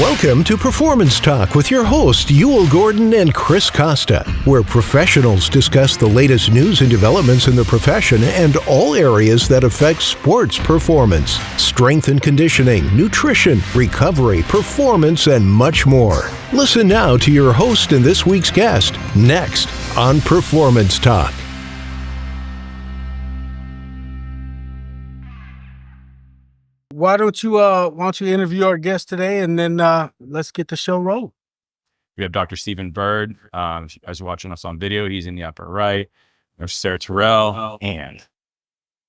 Welcome to Performance Talk with your hosts, Yule Gordon and Chris Costa, where professionals discuss the latest news and developments in the profession and all areas that affect sports performance, strength and conditioning, nutrition, recovery, performance, and much more. Listen now to your host and this week's guest, next on Performance Talk. Why don't you interview our guest today, and then let's get the show rolling. We have Dr. Stephen Bird. As you're watching us on video, he's in the upper right. There's Sarah Terrell and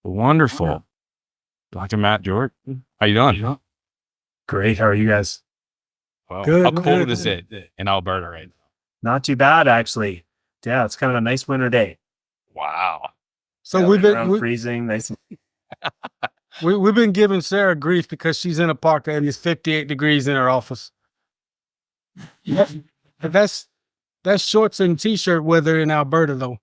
wonderful Dr. Matt Jordan. How you doing? Great. How are you guys? Well, Good, how cold good. is it in Alberta right now? Not too bad, actually. Yeah, it's kind of a nice winter day. Wow. So Yeah, we've around been freezing. Nice. we've been giving Sarah grief because she's in a park and it's 58 degrees in her office. Yeah, but that's shorts and t-shirt weather in Alberta, though.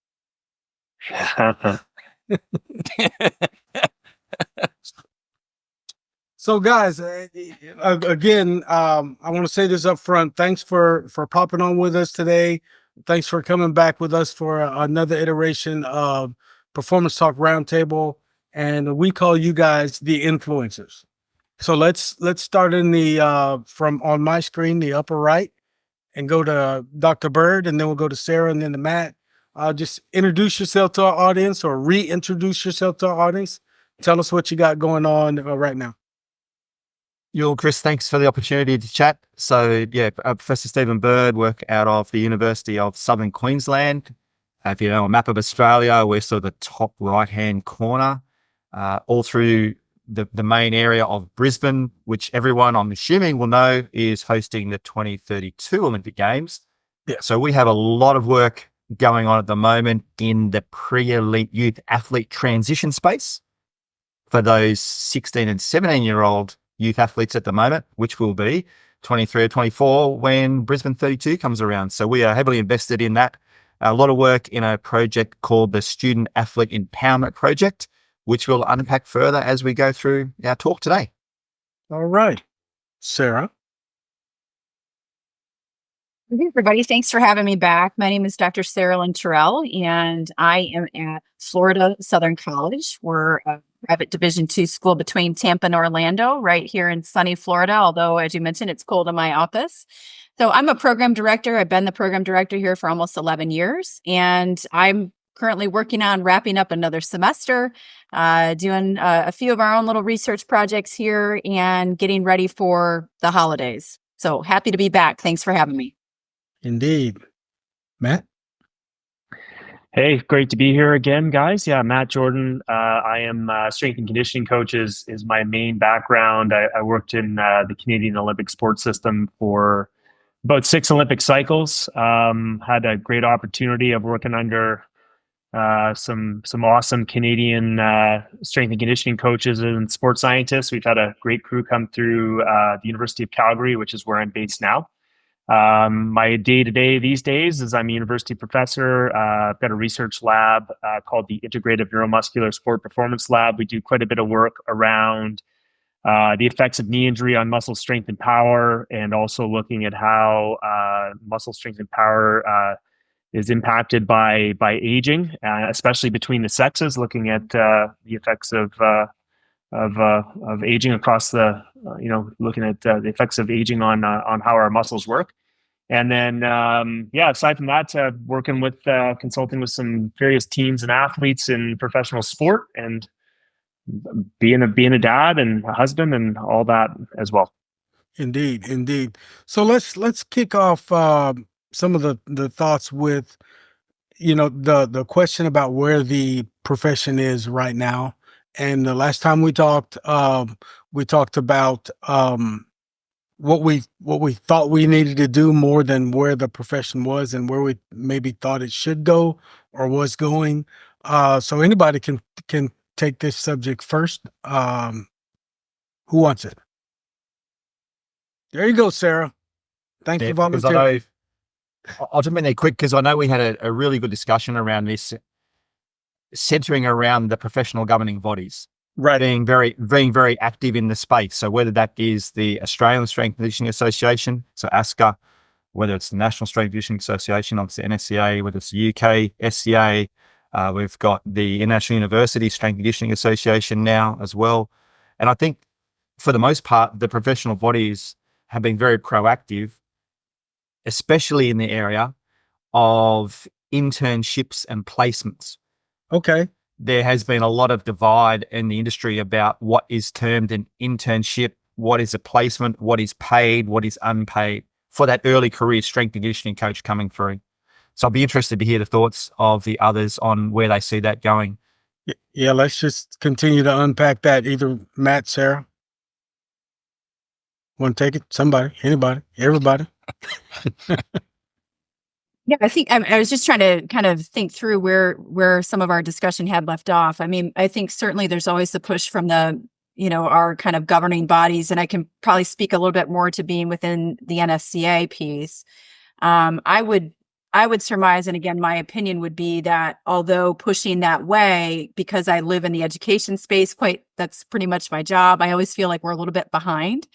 So, guys, again, I want to say this up front. Thanks for popping on with us today. Thanks for coming back with us for another iteration of Performance Talk Roundtable, and we call you guys the influencers. So let's start in the from on my screen, the upper right, and go to Dr. Bird, and then we'll go to Sarah, and then to Matt. Just introduce yourself to our audience, or reintroduce yourself to our audience. Tell us what you got going on right now. Chris, thanks for the opportunity to chat. So, Professor Stephen Bird, work out of the University of Southern Queensland. If you know a map of Australia, we're sort of the top right-hand corner, all through the main area of Brisbane, which everyone, I'm assuming, will know is hosting the 2032 Olympic Games. Yeah. So we have a lot of work going on at the moment in the pre-elite youth athlete transition space for those 16 and 17-year-old youth athletes at the moment, which will be 23 or 24 when Brisbane 32 comes around. So we are heavily invested in that. A lot of work in a project called the Student Athlete Empowerment Project, which we'll unpack further as we go through our talk today. All right, Sarah. Hey, everybody. Thanks for having me back. My name is Dr. Sarah Lynn Terrell, and I am at Florida Southern College. We're a private Division II school between Tampa and Orlando, right here in sunny Florida, although, as you mentioned, it's cold in my office. So I'm a program director. I've been the program director here for almost 11 years, and I'm currently working on wrapping up another semester, doing a few of our own little research projects here and getting ready for the holidays. So happy to be back. Thanks for having me. Indeed. Matt? Hey, great to be here again, guys. Yeah, Matt Jordan. I am strength and conditioning coach is my main background. I worked in the Canadian Olympic sports system for about 6 Olympic cycles. Had a great opportunity of working under some awesome Canadian strength and conditioning coaches and sports scientists. We've had a great crew come through the University of Calgary, which is where I'm based now. My day-to-day these days is I'm a university professor. I've got a research lab called the Integrative Neuromuscular Sport Performance Lab. We do quite a bit of work around the effects of knee injury on muscle strength and power, and also looking at how muscle strength and power is impacted by aging, especially between the sexes, looking at the effects of aging across the, looking at the effects of aging on how our muscles work. And then, aside from that, working with, consulting with some various teams and athletes in professional sport, and being a dad and a husband and all that as well. Indeed. So let's kick off some of the thoughts with, the question about where the profession is right now. And the last time we talked about what we thought we needed to do more than where the profession was and where we maybe thought it should go or was going. So anybody can take this subject first. Who wants it? There you go, Sarah. Thanks for volunteering. I'll jump in there quick because I know we had a really good discussion around this, centering around the professional governing bodies. Right. being very active in the space. So whether that is the Australian Strength and Conditioning Association, so ASCA, whether it's the National Strength and Conditioning Association, obviously NSCA, whether it's the UK SCA, we've got the International University Strength and Conditioning Association now as well. And I think for the most part, the professional bodies have been very proactive, especially in the area of internships and placements. Okay. There has been a lot of divide in the industry about what is termed an internship, what is a placement, what is paid, what is unpaid for that early career strength and conditioning coach coming through. So I'll be interested to hear the thoughts of the others on where they see that going. Yeah, let's just continue to unpack that. Either Matt, Sarah. Want to take it? Somebody, anybody, everybody. Yeah, I think I was just trying to kind of think through where some of our discussion had left off. I mean, I think certainly there's always the push from the, our kind of governing bodies, and I can probably speak a little bit more to being within the NSCA piece. I would surmise, and again, my opinion would be that although pushing that way, because I live in the education space, that's pretty much my job. I always feel like we're a little bit behind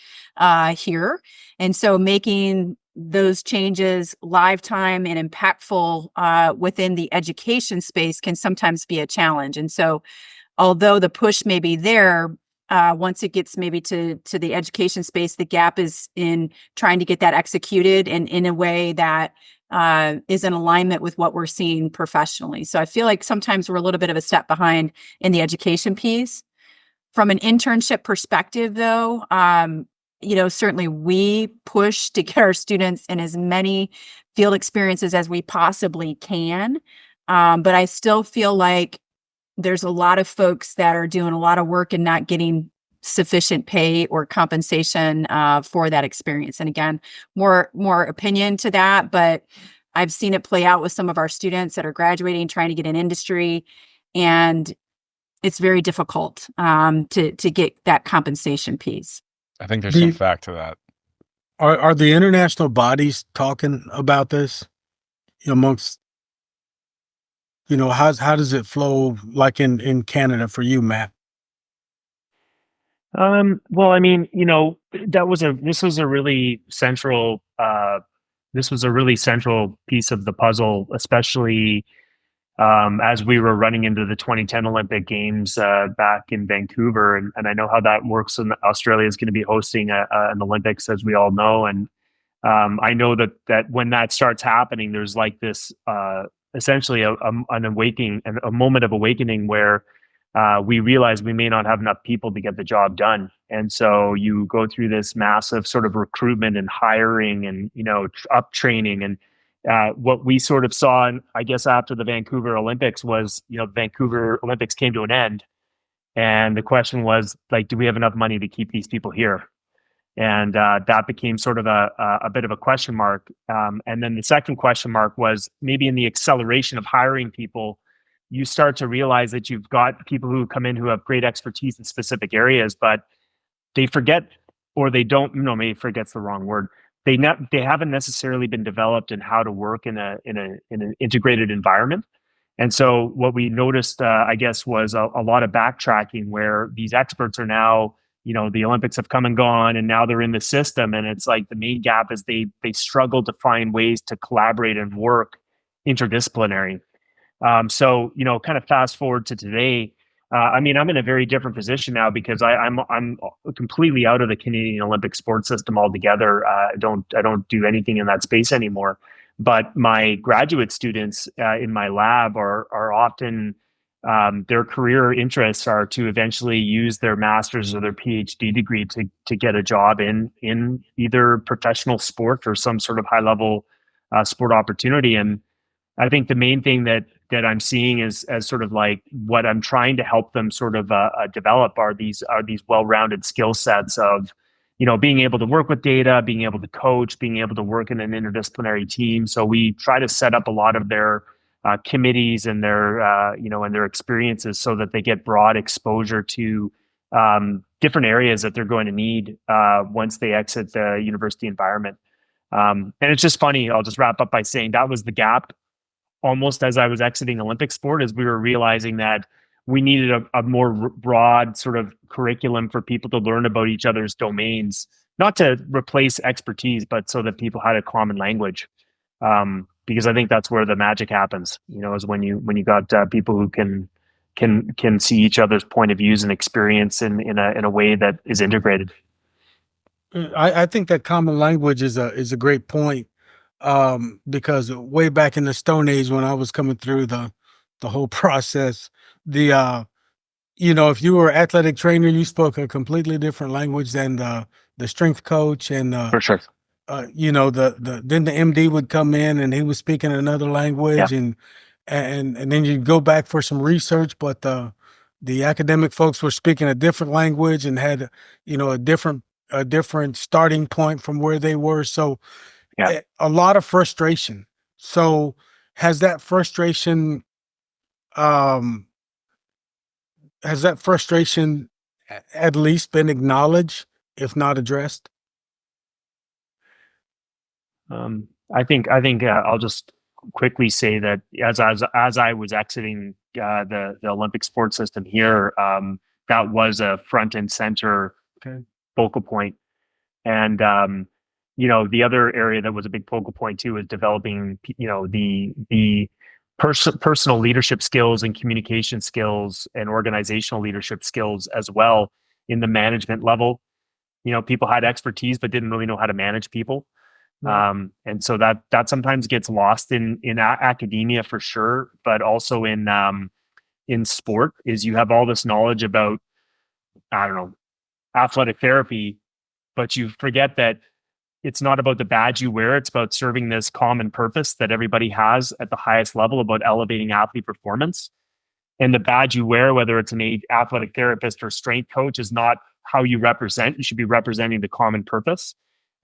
here. And so making those changes live time and impactful within the education space can sometimes be a challenge. And so although the push may be there, once it gets maybe to the education space, the gap is in trying to get that executed and in a way that is in alignment with what we're seeing professionally. So I feel like sometimes we're a little bit of a step behind in the education piece. From an internship perspective, though, certainly we push to get our students in as many field experiences as we possibly can. But I still feel like there's a lot of folks that are doing a lot of work and not getting sufficient pay or compensation for that experience. And again, more opinion to that, but I've seen it play out with some of our students that are graduating, trying to get an industry, and it's very difficult to get that compensation piece. I think there's some fact to that. Are the international bodies talking about this amongst, how does it flow like in Canada for you, Matt? Well, I mean, this was a really central piece of the puzzle, especially as we were running into the 2010 Olympic Games back in Vancouver, and I know how that works. And Australia is going to be hosting an Olympics, as we all know, and I know that when that starts happening, there's like this essentially an awakening, a moment of awakening where we realize we may not have enough people to get the job done. And so you go through this massive sort of recruitment and hiring and, up training. And what we sort of saw, I guess, after the Vancouver Olympics was, Vancouver Olympics came to an end. And the question was, like, do we have enough money to keep these people here? And that became sort of a bit of a question mark. And then the second question mark was maybe in the acceleration of hiring people, you start to realize that you've got people who come in who have great expertise in specific areas, but they forget, or they don't, maybe forget's the wrong word. They haven't necessarily been developed in how to work in an integrated environment. And so what we noticed, I guess, was a lot of backtracking where these experts are now, the Olympics have come and gone, and now they're in the system. And it's like the main gap is they struggle to find ways to collaborate and work interdisciplinary. So, kind of fast forward to today. I'm in a very different position now because I'm completely out of the Canadian Olympic sports system altogether. I don't do anything in that space anymore. But my graduate students in my lab are often their career interests are to eventually use their master's or their PhD degree to get a job in either professional sport or some sort of high level sport opportunity. And I think the main thing that I'm seeing is as sort of like what I'm trying to help them sort of develop are these well-rounded skill sets of, being able to work with data, being able to coach, being able to work in an interdisciplinary team. So we try to set up a lot of their committees and their, and their experiences so that they get broad exposure to different areas that they're going to need once they exit the university environment. And it's just funny. I'll just wrap up by saying that was the gap almost as I was exiting Olympic sport, as we were realizing that we needed a more broad sort of curriculum for people to learn about each other's domains, not to replace expertise, but so that people had a common language. Because I think that's where the magic happens, is when you got people who can see each other's point of views and experience in a way that is integrated. I think that common language is a great point, because way back in the Stone Age when I was coming through the whole process, the if you were an athletic trainer, you spoke a completely different language than the strength coach, and For sure. then the MD would come in and he was speaking another language, Yeah. and then you'd go back for some research, but the academic folks were speaking a different language and had a different starting point from where they were. So Yeah. a lot of frustration. So has that frustration um at least been acknowledged, if not addressed? I think I'll just quickly say that as I was exiting the Olympic sports system here, that was a front and center focal point. And the other area that was a big focal point too is developing the personal leadership skills and communication skills and organizational leadership skills as well in the management level. People had expertise but didn't really know how to manage people. And so that sometimes gets lost in academia for sure, but also in sport, is you have all this knowledge about, I don't know, athletic therapy, but you forget that it's not about the badge you wear. It's about serving this common purpose that everybody has at the highest level about elevating athlete performance. And the badge you wear, whether it's an athletic therapist or strength coach, is not how you represent. You should be representing the common purpose.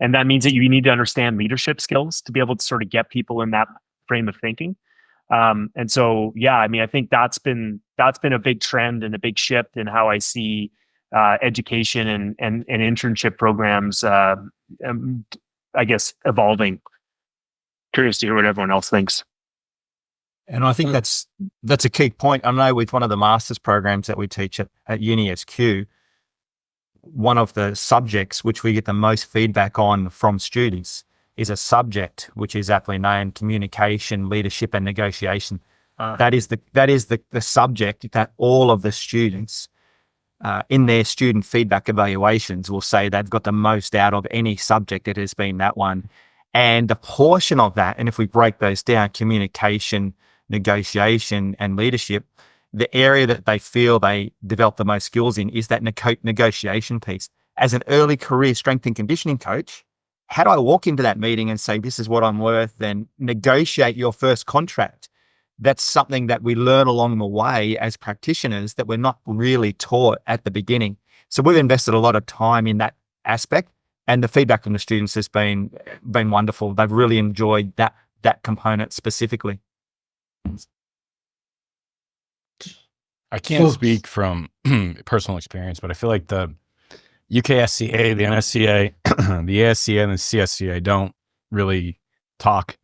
And that means that you need to understand leadership skills to be able to sort of get people in that frame of thinking. And so, yeah, I mean, I think that's been a big trend and a big shift in how I see education and internship programs, I guess, evolving. Curious to hear what everyone else thinks. And I think that's a key point. I know with one of the master's programs that we teach at Uni SQ, one of the subjects which we get the most feedback on from students is a subject which is aptly named communication, leadership, and negotiation. That is the subject that all of the students in their student feedback evaluations will say they've got the most out of any subject. It has been that one. And the portion of that, and if we break those down, communication, negotiation, and leadership, the area that they feel they develop the most skills in is that negotiation piece. As an early career strength and conditioning coach, how do I walk into that meeting and say, this is what I'm worth, and negotiate your first contract? That's something that we learn along the way as practitioners that we're not really taught at the beginning. So we've invested a lot of time in that aspect, and the feedback from the students has been wonderful. They've really enjoyed that component specifically. I can't speak from personal experience, but I feel like the UKSCA, the NSCA, the ASCA, and the CSCA don't really talk.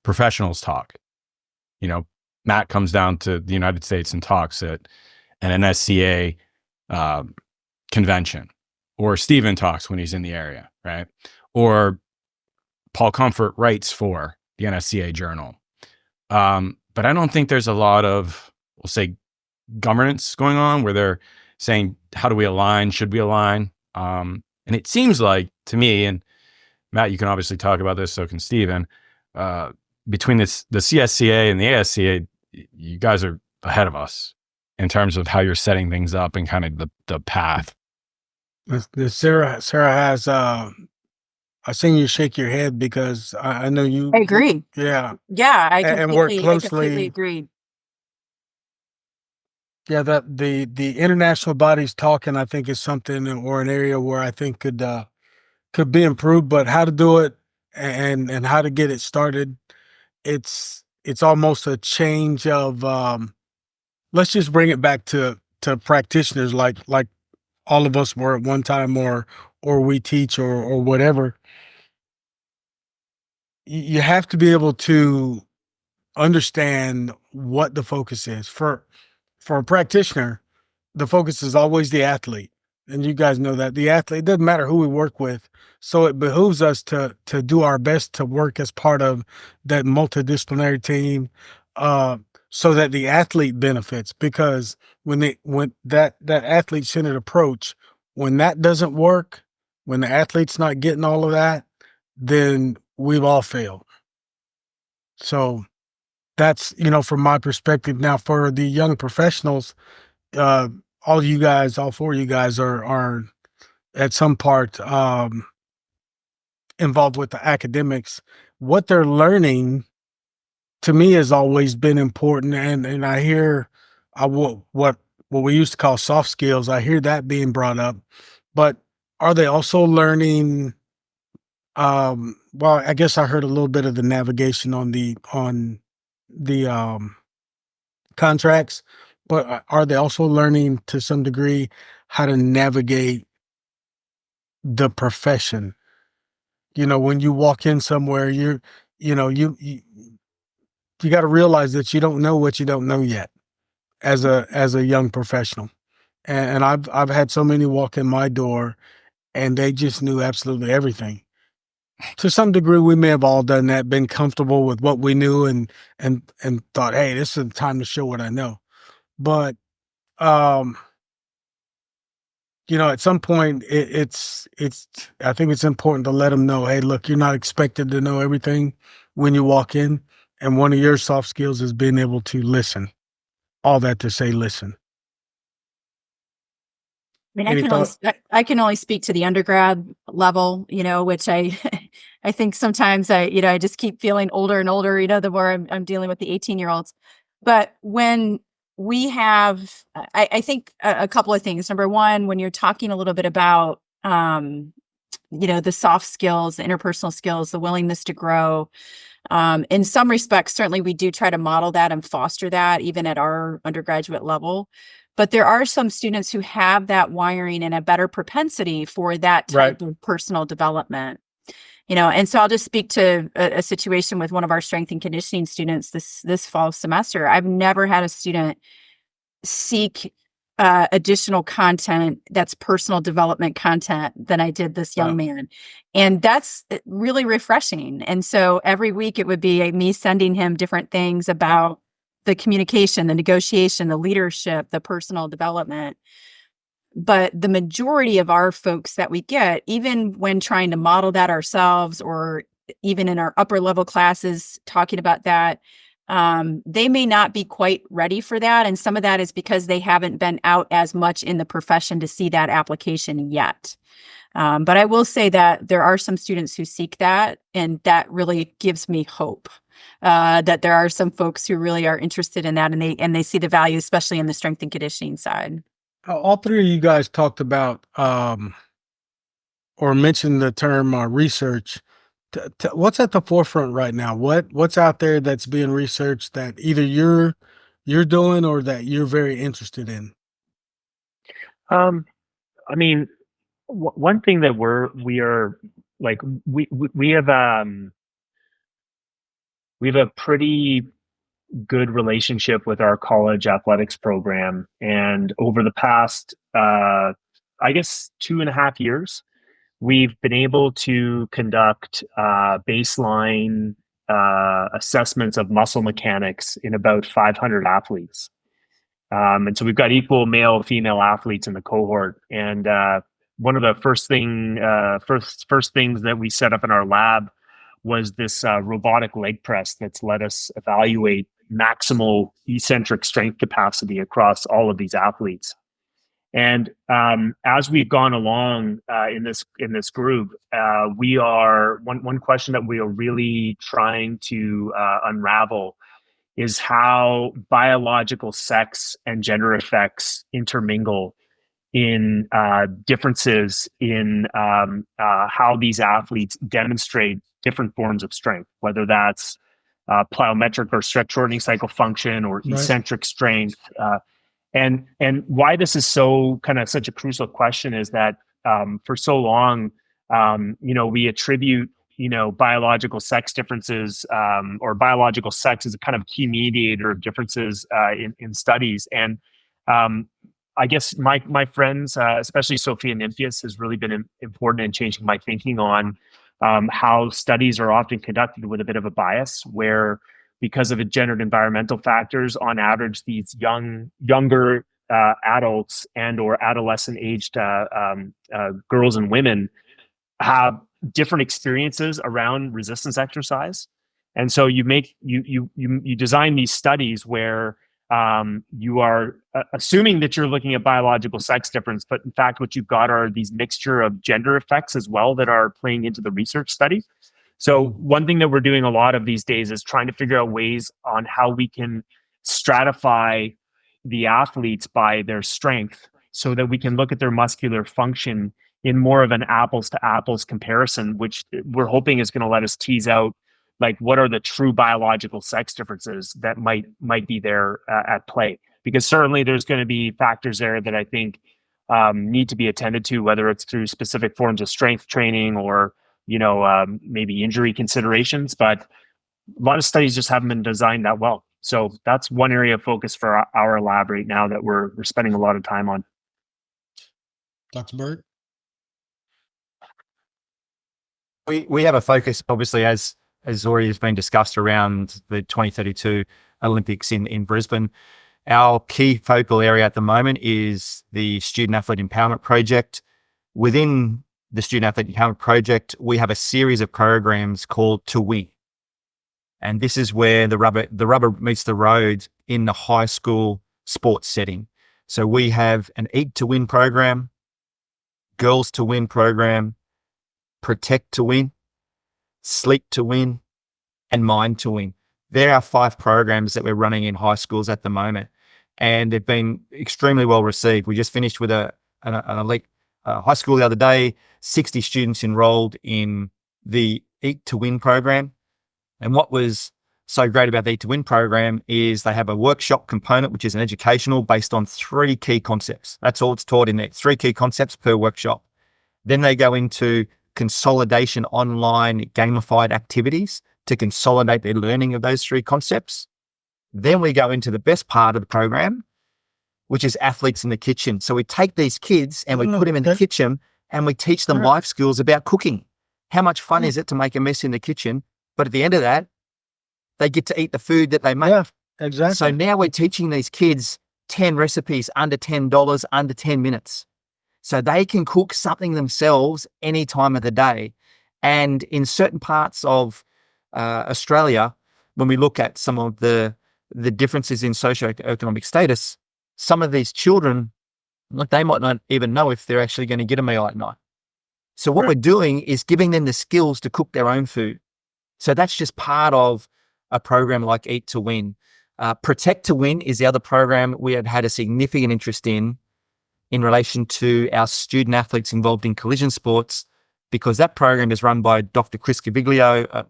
Professionals talk. Matt comes down to the United States and talks at an NSCA convention, or Steven talks when he's in the area, right? Or Paul Comfort writes for the NSCA Journal. But I don't think there's a lot of, we'll say, governance going on where they're saying, how do we align? Should we align? And it seems like to me, and Matt, you can obviously talk about this, so can Steven, between the CSCA and the ASCA, you guys are ahead of us in terms of how you're setting things up and kind of the path. Sarah has, I seen you shake your head because I know you. I agree. Yeah. Yeah, And work I completely closely. agree. Yeah, that the international bodies talking, I think, is something or an area where I think could be improved. But how to do it and how to get it started, it's almost a change of let's just bring it back to practitioners like all of us were at one time, or we teach or whatever. You have to be able to understand what the focus is. for a practitioner, the focus is always the athlete. And you guys know that the athlete, it doesn't matter who we work with. So it behooves us to do our best to work as part of that multidisciplinary team, so that the athlete benefits. Because when that athlete centered approach, when that doesn't work, when the athlete's not getting all of that, then we've all failed. So that's, from my perspective. Now for the young professionals, uh, all four of you guys are at some part involved with the academics. What they're learning to me has always been important, and I hear what we used to call soft skills. I hear that being brought up, but are they also learning? Well, I guess I heard a little bit of the navigation on the contracts, but are they also learning to some degree how to navigate the profession? When you walk in somewhere, you got to realize that you don't know what you don't know yet as a young professional. And I've had so many walk in my door and they just knew absolutely everything. To some degree, we may have all done that, been comfortable with what we knew and thought, hey, this is the time to show what I know. But um, at some point it's I think it's important to let them know, hey, look, you're not expected to know everything when you walk in. And one of your soft skills is being able to listen. All that to say, listen. I mean, Any thought? I can only speak to the undergrad level, which I I think sometimes I just keep feeling older and older, the more I'm dealing with the 18-year-olds. But when we have, I think a couple of things. Number one, when you're talking a little bit about, the soft skills, the interpersonal skills, the willingness to grow, in some respects, certainly we do try to model that and foster that even at our undergraduate level. But there are some students who have that wiring and a better propensity for that type of personal development. And so I'll just speak to a situation with one of our strength and conditioning students this fall semester. I've never had a student seek additional content that's personal development content than I did this young man. And that's really refreshing. And so every week it would be me sending him different things about the communication, the negotiation, the leadership, the personal development. But the majority of our folks that we get, even when trying to model that ourselves, or even in our upper level classes talking about that, they may not be quite ready for that. And some of that is because they haven't been out as much in the profession to see that application yet. But I will say that there are some students who seek that, and that really gives me hope that there are some folks who really are interested in that, and they see the value, especially in the strength and conditioning side. All three of you guys talked about or mentioned the term research. What's at the forefront right now? What's out there that's being researched that either you're doing or that you're very interested in? I mean, one thing that we are like, we have a pretty good relationship with our college athletics program, and over the past I guess 2.5 years, we've been able to conduct baseline assessments of muscle mechanics in about 500 athletes. And so we've got equal male, female athletes in the cohort. And one of the first things that we set up in our lab was this robotic leg press that's let us evaluate maximal eccentric strength capacity across all of these athletes. And as we've gone along in this group, we are one question that we are really trying to unravel is how biological sex and gender effects intermingle in differences in how these athletes demonstrate different forms of strength, whether that's plyometric or stretch shortening cycle function or eccentric strength. And why this is so kind of such a crucial question is that for so long, we attribute biological sex differences, or biological sex is a kind of key mediator of differences in studies. And I guess my friends, especially Sophia Nymphius, has really been important in changing my thinking on how studies are often conducted with a bit of a bias, where because of gendered environmental factors, on average, these younger adults and or adolescent aged girls and women have different experiences around resistance exercise. And so you design these studies where you are assuming that you're looking at biological sex difference, but in fact, what you've got are these mixture of gender effects as well that are playing into the research study. So one thing that we're doing a lot of these days is trying to figure out ways on how we can stratify the athletes by their strength so that we can look at their muscular function in more of an apples to apples comparison, which we're hoping is going to let us tease out like what are the true biological sex differences that might be there at play. Because certainly there's going to be factors there that I think need to be attended to, whether it's through specific forms of strength training or maybe injury considerations. But a lot of studies just haven't been designed that well. So that's one area of focus for our lab right now that we're spending a lot of time on. Dr. Bird? We have a focus, obviously, as already has been discussed, around the 2032 Olympics in Brisbane. Our key focal area at the moment is the Student Athlete Empowerment Project. Within the Student Athlete Empowerment Project, we have a series of programs called To Win. And this is where the rubber meets the road in the high school sports setting. So we have an Eat to Win program, Girls to Win program, Protect to Win, Sleep to Win, and Mind to Win. There are 5 programs that we're running in high schools at the moment, and they've been extremely well received. We just finished with an elite high school the other day, 60 students enrolled in the Eat to Win program. And what was so great about the Eat to Win program is they have a workshop component, which is an educational based on 3 key concepts. That's all it's taught in there, 3 key concepts per workshop. Then they go into consolidation online gamified activities to consolidate their learning of those 3 concepts. Then we go into the best part of the program, which is athletes in the kitchen. So we take these kids and we put them in the kitchen and we teach them life skills about cooking. How much fun is it to make a mess in the kitchen? But at the end of that, they get to eat the food that they make. Yeah, exactly. So now we're teaching these kids 10 recipes under $10, under 10 minutes. So they can cook something themselves any time of the day. And in certain parts of Australia, when we look at some of the differences in socioeconomic status, some of these children, they might not even know if they're actually going to get a meal at night. So what we're doing is giving them the skills to cook their own food. So that's just part of a program like Eat to Win. Protect to Win is the other program we have had a significant interest in relation to our student athletes involved in collision sports, because that program is run by Dr. Chris Caviglio,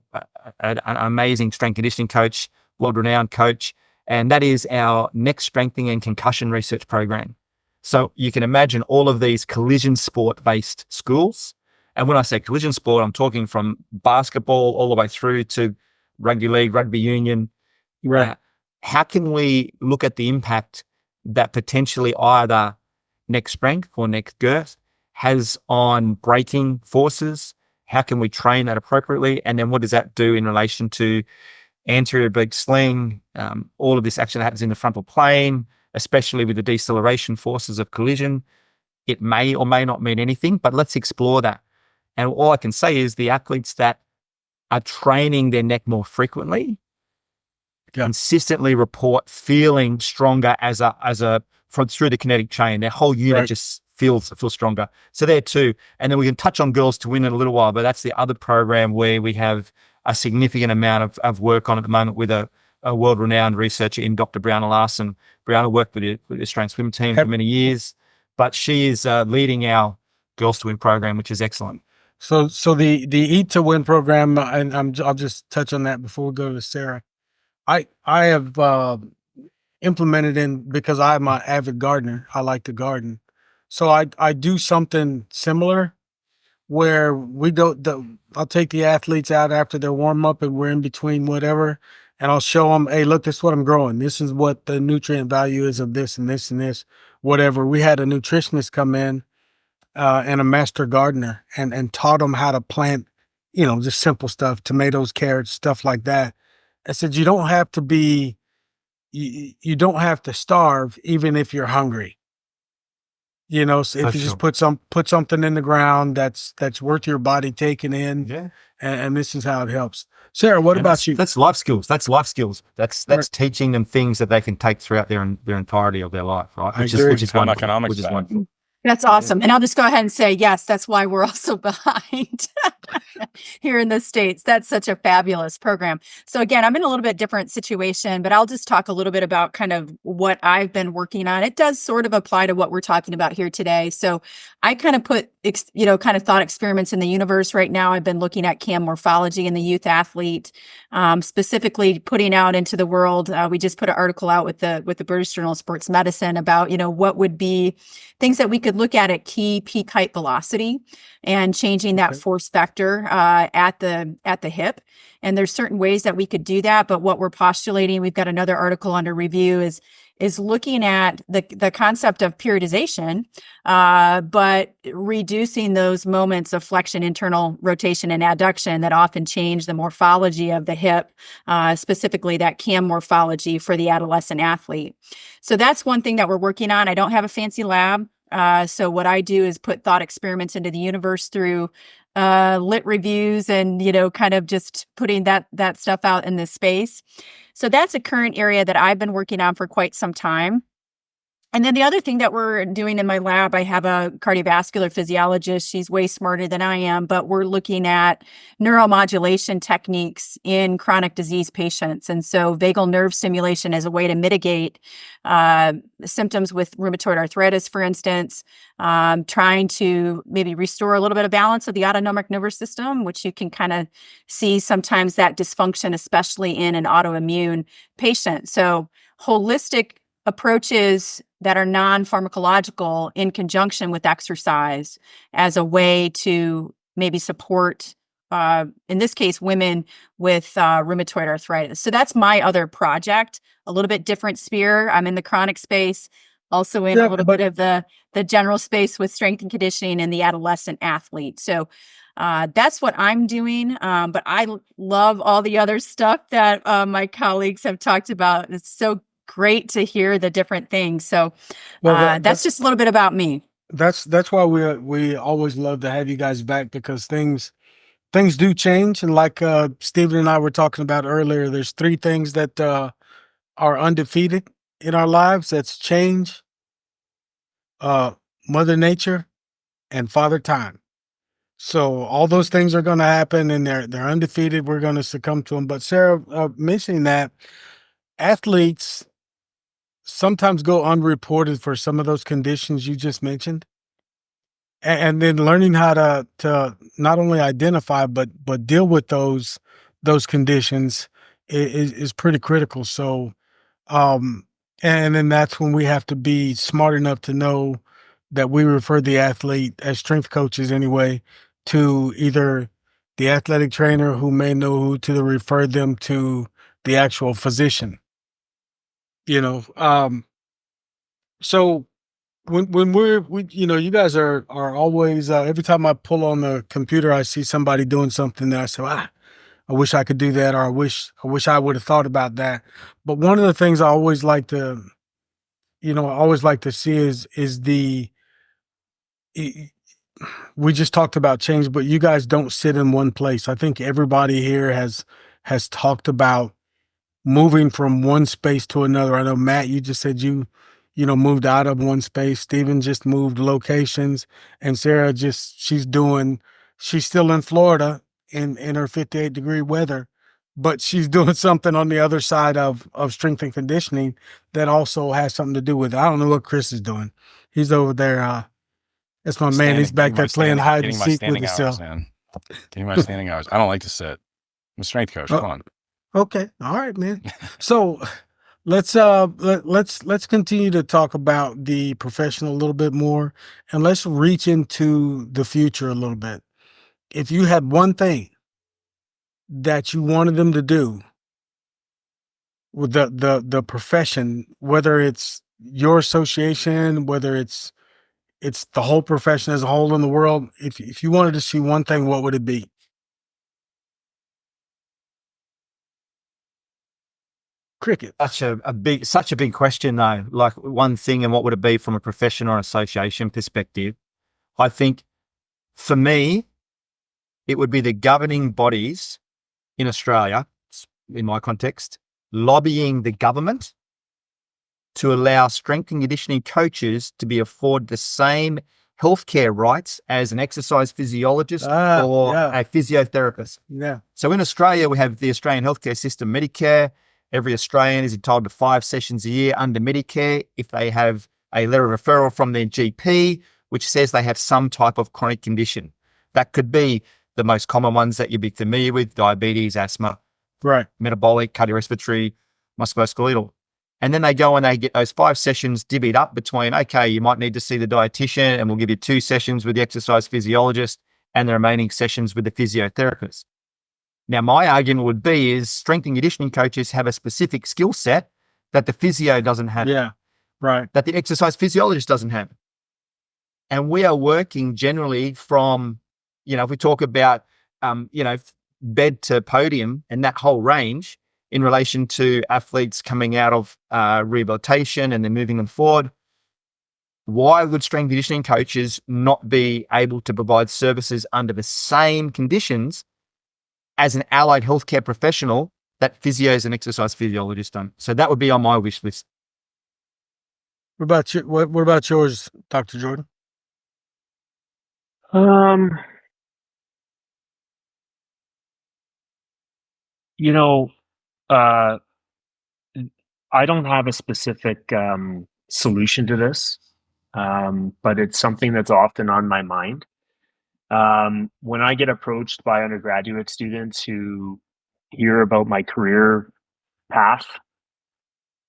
an amazing strength conditioning coach, world-renowned coach, and that is our neck strengthening and concussion research program. So you can imagine all of these collision sport-based schools. And when I say collision sport, I'm talking from basketball all the way through to rugby league, rugby union. Right. How can we look at the impact that potentially either neck strength or neck girth has on braking forces? How can we train that appropriately? And then what does that do in relation to anterior oblique sling? All of this action happens in the frontal plane, especially with the deceleration forces of collision. It may or may not mean anything, but let's explore that. And all I can say is the athletes that are training their neck more frequently consistently report feeling stronger through the kinetic chain. Their whole unit just feels stronger. So there too. And then we can touch on Girls to Win in a little while, but that's the other program where we have a significant amount of work on at the moment with a world-renowned researcher in Dr. Brianna Larson. Brianna worked with the Australian swim team for many years, but she is leading our Girls to Win program, which is excellent. So the Eat to Win program, and I'll just touch on that before we go to Sarah. I have implemented in, because I'm an avid gardener. I like to garden. So I do something similar where I'll take the athletes out after their warm up and we're in between whatever, and I'll show them, hey, look, this is what I'm growing. This is what the nutrient value is of this and this and this, whatever. We had a nutritionist come in and a master gardener and taught them how to plant, just simple stuff, tomatoes, carrots, stuff like that. I said, you don't have to be, you don't have to starve even if you're hungry. So if For you just sure. put something in the ground that's worth your body taking in, Yeah. and this is how it helps. Sarah, what And about you? that's life skills. That's life skills. That's Right. teaching them things that they can take throughout their entirety of their life, right? I Which agree. is Home wonderful. economics Which is back. wonderful. That's awesome. And I'll just go ahead and say, yes, that's why we're also behind here in the States. That's such a fabulous program. So again, I'm in a little bit different situation, but I'll just talk a little bit about kind of what I've been working on. It does sort of apply to what we're talking about here today. So I kind of put, kind of thought experiments in the universe right now. I've been looking at CAM morphology in the youth athlete, specifically putting out into the world. We just put an article out with the British Journal of Sports Medicine about, what would be things that we could look at key peak height velocity and changing that Okay. force vector at the hip. And there's certain ways that we could do that. But what we're postulating, we've got another article under review, is looking at the concept of periodization, but reducing those moments of flexion, internal rotation, and adduction that often change the morphology of the hip, specifically that CAM morphology for the adolescent athlete. So that's one thing that we're working on. I don't have a fancy lab. So what I do is put thought experiments into the universe through lit reviews and, kind of just putting that stuff out in this space. So that's a current area that I've been working on for quite some time. And then the other thing that we're doing in my lab, I have a cardiovascular physiologist. She's way smarter than I am, but we're looking at neuromodulation techniques in chronic disease patients. And so vagal nerve stimulation as a way to mitigate symptoms with rheumatoid arthritis, for instance, trying to maybe restore a little bit of balance of the autonomic nervous system, which you can kind of see sometimes that dysfunction, especially in an autoimmune patient. So holistic approaches that are non-pharmacological in conjunction with exercise as a way to maybe support, in this case, women with rheumatoid arthritis. So that's my other project, a little bit different sphere. I'm in the chronic space, also in Yeah, a little but bit of the general space with strength and conditioning and the adolescent athlete. So that's what I'm doing. But I love all the other stuff that my colleagues have talked about. It's so great to hear the different things. So well, that's just a little bit about me. that's why we always love to have you guys back, because things do change, and like Stephen and I were talking about earlier, there's three things that are undefeated in our lives. That's change, uh, Mother Nature, and Father Time. So all those things are going to happen, and they're undefeated. We're going to succumb to them. But Sarah, mentioning that athletes sometimes go unreported for some of those conditions you just mentioned, and then learning how to not only identify but deal with those conditions is pretty critical. So um and then that's when we have to be smart enough to know that we refer the athlete, as strength coaches anyway, to either the athletic trainer, who may know who to refer them to, the actual physician. So when you guys are always, every time I pull on the computer, I see somebody doing something that I say, I wish I could do that, or I wish I would have thought about that. But one of the things I always like to see is i- we just talked about change, but you guys don't sit in one place. I think everybody here has talked about moving from one space to another. I know, Matt, you just said you moved out of one space. Steven just moved locations, and Sarah she's still in Florida in her 58-degree weather, but she's doing something on the other side of strength and conditioning that also has something to do with it. I don't know what Chris is doing. He's over there. That's my man. He's back there playing hide and getting my seek with standing hours, himself. man. Getting my standing hours. I don't like to sit. I'm a strength coach. Oh, Come on. okay. All right, man. So let's continue to talk about the professional a little bit more, and let's reach into the future a little bit. if you had one thing that you wanted them to do with the profession, whether it's your association, whether it's the whole profession as a whole in the world, if you wanted to see one thing, what would it be? Cricket. Such a big question though. Like one thing, and what would it be from a profession or association perspective? I think for me, it would be the governing bodies in Australia, in my context, lobbying the government to allow strength and conditioning coaches to be afforded the same healthcare rights as an exercise physiologist or a physiotherapist. Yeah. So in Australia, we have the Australian healthcare system, Medicare. Every Australian is entitled to 5 sessions a year under Medicare if they have a letter of referral from their GP, which says they have some type of chronic condition. That could be the most common ones that you'd be familiar with: diabetes, asthma, Right. metabolic, cardiorespiratory, musculoskeletal. And then they go and they get those 5 sessions divvied up between, okay, you might need to see the dietitian and we'll give you 2 sessions with the exercise physiologist and the remaining sessions with the physiotherapist. Now, my argument would be is strength and conditioning coaches have a specific skill set that the physio doesn't have. Yeah. Right. That the exercise physiologist doesn't have. And we are working generally from, if we talk about, bed to podium and that whole range in relation to athletes coming out of rehabilitation and then moving them forward. Why would strength and conditioning coaches not be able to provide services under the same conditions as an allied healthcare professional that physios and exercise physiologists done? So that would be on my wish list. What about you? What about yours, Dr. Jordan? I don't have a specific solution to this, but it's something that's often on my mind. When I get approached by undergraduate students who hear about my career path,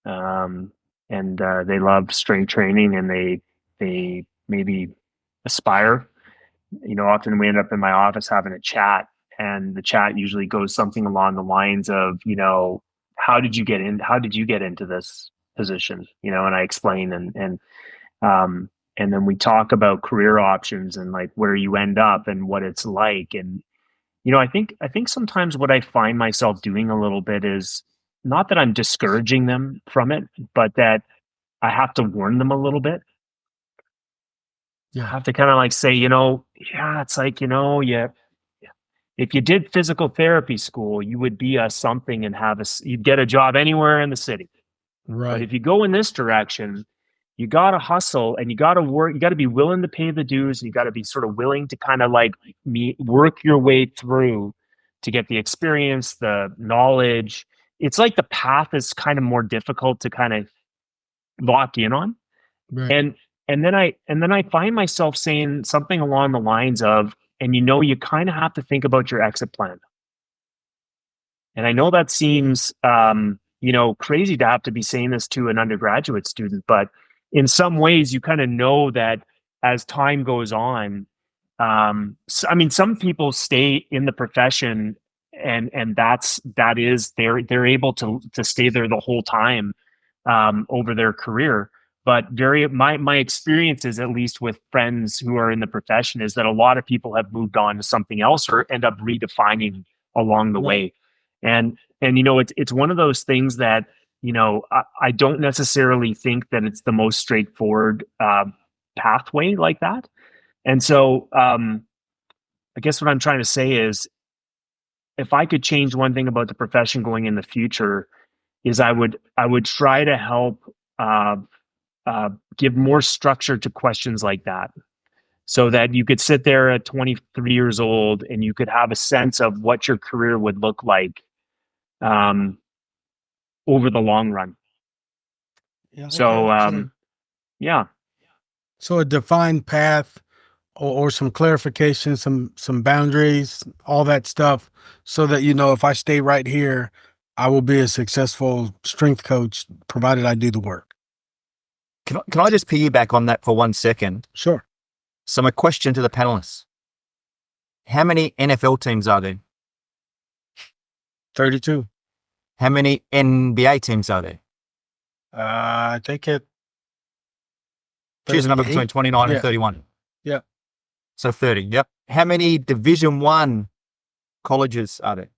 and they love strength training and they maybe aspire, often we end up in my office having a chat, and the chat usually goes something along the lines of, how did you get into this position? And I explain and then we talk about career options and like where you end up and what it's like. And, I think sometimes what I find myself doing a little bit is not that I'm discouraging them from it, but that I have to warn them a little bit. Yeah. I have to kind of like say, it's like, if you did physical therapy school, you would be a something and you'd get a job anywhere in the city. Right. But if you go in this direction, you got to hustle and you got to work. You got to be willing to pay the dues. And you got to be sort of willing to kind of like work your way through to get the experience, the knowledge. It's like the path is kind of more difficult to kind of lock in on. Right. And then I find myself saying something along the lines of, and you kind of have to think about your exit plan. And I know that seems crazy to have to be saying this to an undergraduate student, but in some ways you kind of know that as time goes on, some people stay in the profession and they're able to stay there the whole time over their career. But my experiences, at least with friends who are in the profession, is that a lot of people have moved on to something else or end up redefining along the way. And it's one of those things that I don't necessarily think that it's the most straightforward pathway like that. And so I guess what I'm trying to say is, if I could change one thing about the profession going in the future, is I would try to help give more structure to questions like that, so that you could sit there at 23 years old and you could have a sense of what your career would look like over the long run. Yeah. So, yeah. So a defined path or some clarification, some boundaries, all that stuff, so that, if I stay right here, I will be a successful strength coach, provided I do the work. Can I just piggyback on that for 1 second? Sure. So my question to the panelists: How many NFL teams are there? 32. How many NBA teams are there? I think it. Choose a number between 29 and 31. Yeah. So 30. Yep. How many Division 1 colleges are there?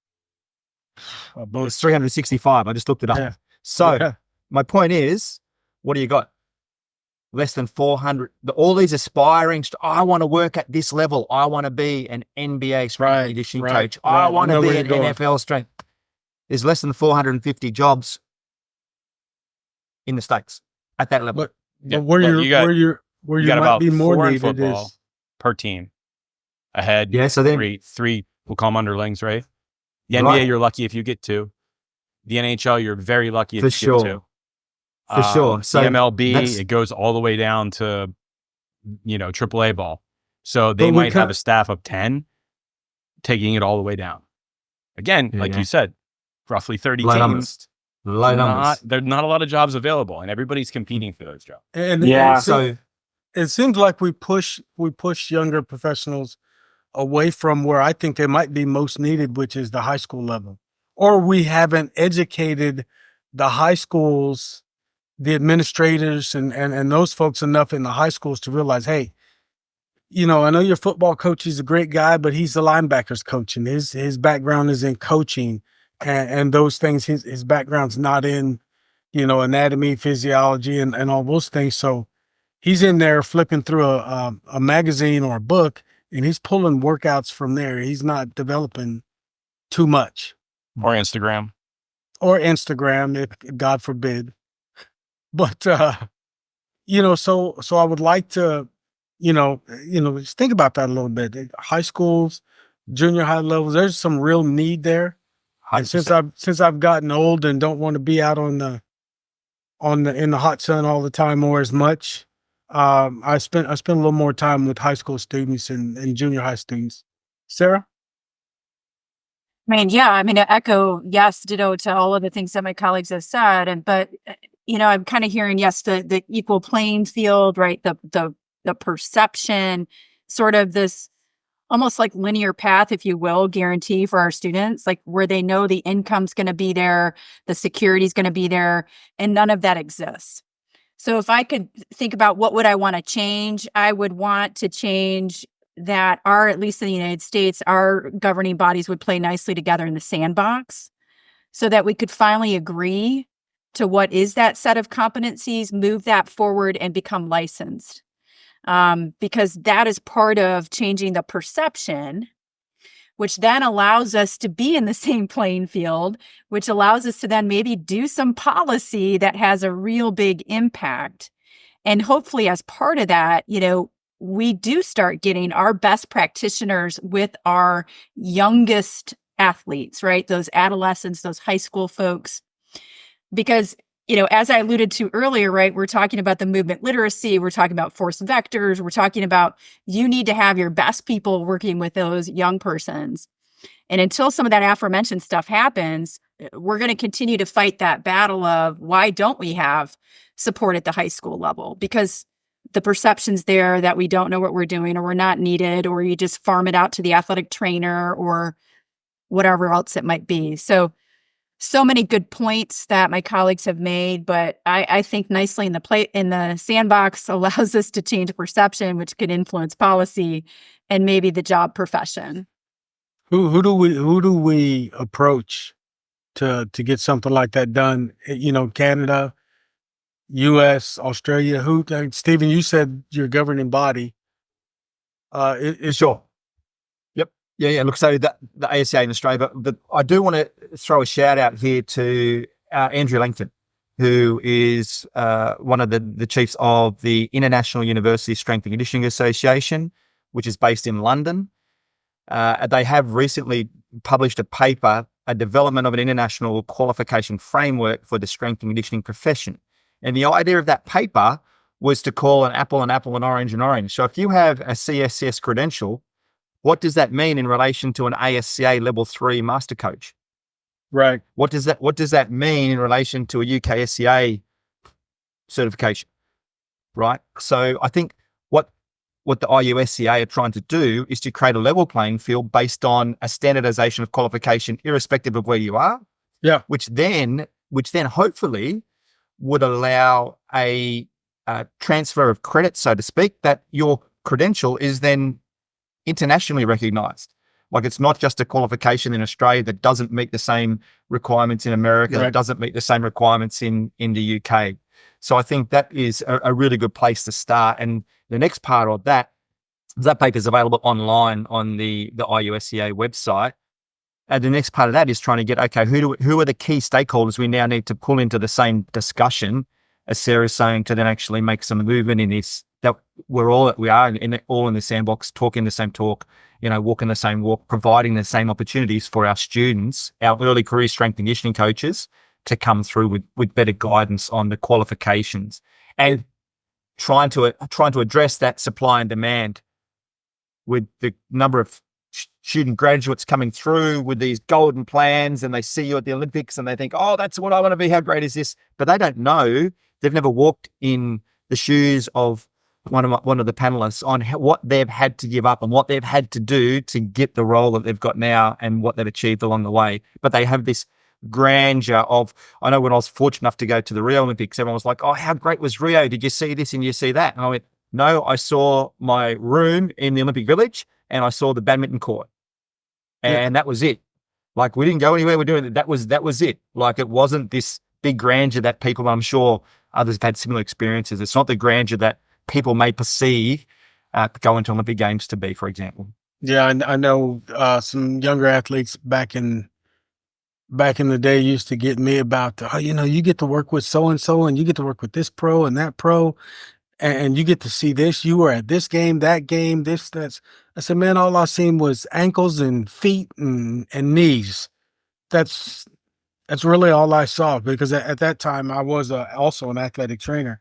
It's 365. I just looked it up. Yeah. So my point is, what do you got? Less than 400. All these aspiring, I want to work at this level. I want to be an NBA strength and conditioning coach. I want to be an NFL strength. There's less than 450 jobs in the States at that level. But where you might about be more 4 in needed football is per team ahead. Yeah, so then three we'll call them underlings, right? The NBA, Right. you're lucky if you get 2. The NHL, you're very lucky if For you sure. get 2. For sure. So the MLB, that's- it goes all the way down to, AAA ball. So they But might have a staff of 10 taking it all the way down. Again, like you said, roughly 30 Low teams. numbers. Low numbers. There's not a lot of jobs available, and everybody's competing for those jobs. So it seems like we push younger professionals away from where I think they might be most needed, which is the high school level. Or we haven't educated the high schools, the administrators and those folks enough in the high schools to realize, hey, I know your football coach is a great guy, but he's the linebackers coach, and his background is in coaching and those things. His background's not in, anatomy, physiology, and all those things. So he's in there flipping through a magazine or a book, and he's pulling workouts from there. He's not developing too much. Or Instagram. If God forbid. But so I would like to, just think about that a little bit. High schools, junior high levels, there's some real need there. And 100%. since I've gotten old and don't want to be out in the hot sun all the time or as much, I spent a little more time with high school students and junior high students. Sarah? To echo, ditto to all of the things that my colleagues have said. But I'm kind of hearing, the equal playing field, right? The perception, sort of this almost like linear path, if you will, guarantee for our students, like where they know the income's going to be there, the security is going to be there, and none of that exists. So if I could think about what would I want to change, I would want to change that at least in the United States, our governing bodies would play nicely together in the sandbox so that we could finally agree to what is that set of competencies, move that forward and become licensed. Because that is part of changing the perception, which then allows us to be in the same playing field, which allows us to then maybe do some policy that has a real big impact. And hopefully as part of that, we do start getting our best practitioners with our youngest athletes, right? Those adolescents, those high school folks. Because, as I alluded to earlier, right, we're talking about the movement literacy, we're talking about force vectors, we're talking about you need to have your best people working with those young persons. And until some of that aforementioned stuff happens, we're going to continue to fight that battle of why don't we have support at the high school level? Because the perception's there that we don't know what we're doing or we're not needed, or you just farm it out to the athletic trainer or whatever else it might be. So many good points that my colleagues have made, but I think nicely in the sandbox allows us to change perception, which could influence policy and maybe the job profession. Who do we approach to get something like that done? Canada, U.S., Australia. Stephen, you said your governing body. Sure. Yep. Yeah. Look, so the ASA in Australia, but I do want to throw a shout out here to Andrew Langford, who is one of the chiefs of the International University Strength and Conditioning Association, which is based in London. They have recently published a paper, a development of an international qualification framework for the strength and conditioning profession. And the idea of that paper was to call an apple, and orange. So if you have a CSCS credential, what does that mean in relation to an ASCA level 3 master coach? Right. What does that mean in relation to a UKSCA certification? Right. So I think what the IUSCA are trying to do is to create a level playing field based on a standardization of qualification, irrespective of where you are. Yeah. Which then hopefully would allow a transfer of credit, so to speak, that your credential is then internationally recognized. Like, it's not just a qualification in Australia that doesn't meet the same requirements in America, Right. that doesn't meet the same requirements in the UK. So I think that is a really good place to start. And the next part of that paper is available online on the IUSCA website. And the next part of that is trying to get, okay, who are the key stakeholders we now need to pull into the same discussion, as Sarah's saying, to then actually make some movement in this, that we are all in the sandbox, talking the same talk, walking the same walk, providing the same opportunities for our students, our early career strength and conditioning coaches, to come through with better guidance on the qualifications, and trying to address that supply and demand with the number of student graduates coming through with these golden plans, and they see you at the Olympics and they think, oh, that's what I want to be. How great is this? But they don't know. They've never walked in the shoes of one of the panelists on what they've had to give up and what they've had to do to get the role that they've got now and what they've achieved along the way. But they have this grandeur of, I know when I was fortunate enough to go to the Rio Olympics, everyone was like, oh, how great was Rio? Did you see this and you see that? And I went, no, I saw my room in the Olympic Village and I saw the badminton court, and that was it. Like, we didn't go anywhere. We're doing it. That was it. Like, it wasn't this big grandeur that people, I'm sure others have had similar experiences. It's not the grandeur that people may perceive going to Olympic Games to be, for example. Yeah, I know some younger athletes back in the day used to get me about, you get to work with so and so, and you get to work with this pro and that pro, and you get to see this. You were at this game, that game, this, that's. I said, man, all I seen was ankles and feet and knees. That's really all I saw, because at that time I was also an athletic trainer.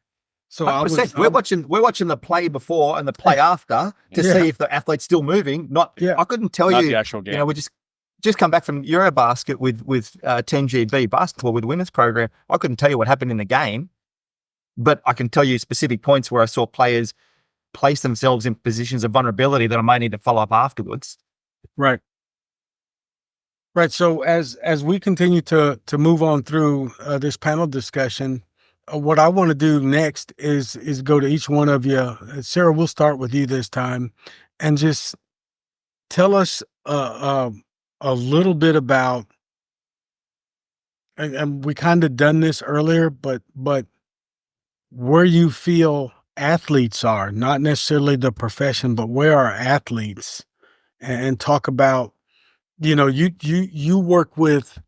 So I was. We're watching the play before and the play after to see if the athlete's still moving. I couldn't tell you the actual game. We just come back from Eurobasket with 10GB basketball with the women's program. I couldn't tell you what happened in the game, but I can tell you specific points where I saw players place themselves in positions of vulnerability that I may need to follow up afterwards. Right. So as we continue to move on through this panel discussion, what I want to do next is go to each one of you. Sarah, we'll start with you this time, and just tell us a little bit about, and we kind of done this earlier, but where you feel athletes are, not necessarily the profession, but where are athletes, and talk about, you work with